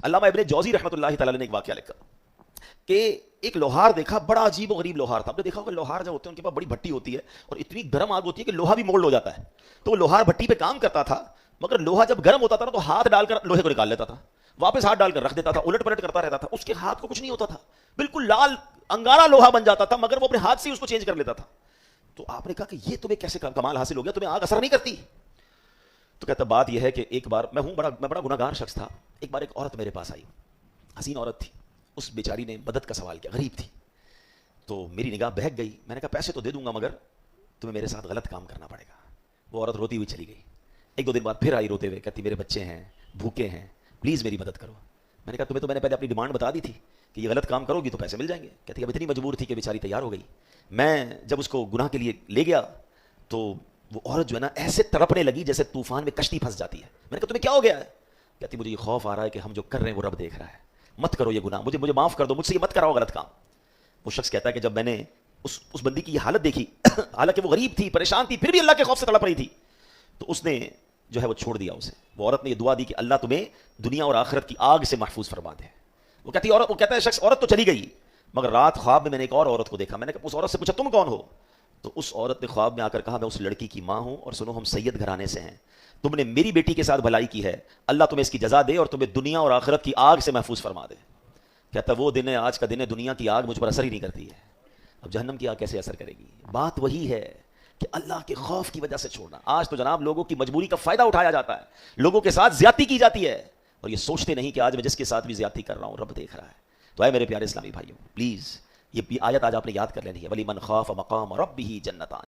علامہ ابن جوزی رحمۃ اللہ تعالی نے ایک واقعہ لکھا کہ ایک لوہار دیکھا، بڑا عجیب و غریب لوہار تھا. آپ نے دیکھا ہوگا لوہار جو ہوتے ہیں ان کے پاس بڑی بھٹی ہوتی ہے اور اتنی گرم آگ ہوتی ہے کہ لوہا بھی مولڈ ہو جاتا ہے. تو وہ لوہار بھٹی پہ کام کرتا تھا، مگر لوہا جب گرم ہوتا تھا نا تو ہاتھ ڈال کر لوہے کو نکال لیتا تھا، واپس ہاتھ ڈال کر رکھ دیتا تھا، الٹ پلٹ کرتا رہتا تھا. اس کے ہاتھ کو کچھ نہیں ہوتا تھا، بالکل لال انگارا لوہا بن جاتا تھا، مگر وہ اپنے ہاتھ سے ہی اس کو چینج کر لیتا تھا. تو آپ نے کہا کہ یہ تمہیں کیسے کمال حاصل ہو گیا، تمہیں آگ اثر نہیں کرتی؟ تو کہتا بات یہ ہے کہ ایک بار میں بڑا گناہگار شخص تھا. ایک بار ایک عورت میرے پاس آئی، حسین عورت تھی. اس بیچاری نے مدد کا سوال کیا، غریب تھی. تو میری نگاہ بہک گئی. میں نے کہا پیسے تو دے دوں گا مگر تمہیں میرے ساتھ غلط کام کرنا پڑے گا. وہ عورت روتی ہوئی چلی گئی. ایک دو دن بعد پھر آئی روتے ہوئے، کہتی میرے بچے ہیں، بھوکے ہیں، پلیز میری مدد کرو. میں نے کہا تمہیں تو میں نے پہلے اپنی ڈیمانڈ بتا دی تھی کہ یہ غلط کام کرو گی تو پیسے مل جائیں گے. کہتی اب اتنی مجبور تھی کہ بیچاری تیار ہو گئی. میں جب اس کو گناہ کے لیے لے گیا تو وہ عورت جو ہے نا ایسے تڑپنے لگی جیسے طوفان میں کشتی پھنس جاتی ہے. میں نے کہا تمہیں کیا ہو گیا ہے؟ کہتی مجھے یہ خوف آ رہا ہے کہ ہم جو کر رہے ہیں وہ رب دیکھ رہا ہے، مت کرو یہ گناہ، مجھے معاف کر دو، مجھ سے یہ مت کراؤ غلط کام. وہ شخص کہتا ہے کہ جب میں نے اس بندی کی یہ حالت دیکھی، حالانکہ وہ غریب تھی، پریشان تھی، پھر بھی اللہ کے خوف سے تڑپ رہی تھی، تو اس نے جو ہے وہ چھوڑ دیا اسے. وہ عورت نے یہ دعا دی کہ اللہ تمہیں دنیا اور آخرت کی آگ سے محفوظ فرما دے. وہ کہتا ہے شخص عورت تو چلی گئی، مگر رات خواب میں نے ایک اور عورت کو دیکھا. میں نے اس عورت سے پوچھا تم کون ہو؟ تو اس عورت نے خواب میں آ کر کہا میں اس لڑکی کی ماں ہوں، اور سنو ہم سید گھرانے سے ہیں، تم نے میری بیٹی کے ساتھ بھلائی کی ہے، اللہ تمہیں اس کی جزا دے اور تمہیں دنیا اور آخرت کی آگ سے محفوظ فرما دے. کہتا وہ دن ہے، آج کا دن ہے، دنیا کی آگ مجھ پر اثر ہی نہیں کرتی ہے، اب جہنم کی آگ کیسے اثر کرے گی؟ بات وہی ہے کہ اللہ کے خوف کی وجہ سے چھوڑنا. آج تو جناب لوگوں کی مجبوری کا فائدہ اٹھایا جاتا ہے، لوگوں کے ساتھ زیادتی کی جاتی ہے، اور یہ سوچتے نہیں کہ آج میں جس کے ساتھ بھی زیادتی کر رہا ہوں رب دیکھ رہا ہے. تو اے میرے پیارے اسلامی بھائیوں، پلیز یہ آیت آج آپ نے یاد کر لینی ہے، وَلِمَنْ خَافَ مَقَامَ رَبِّهِ جَنَّتَانِ.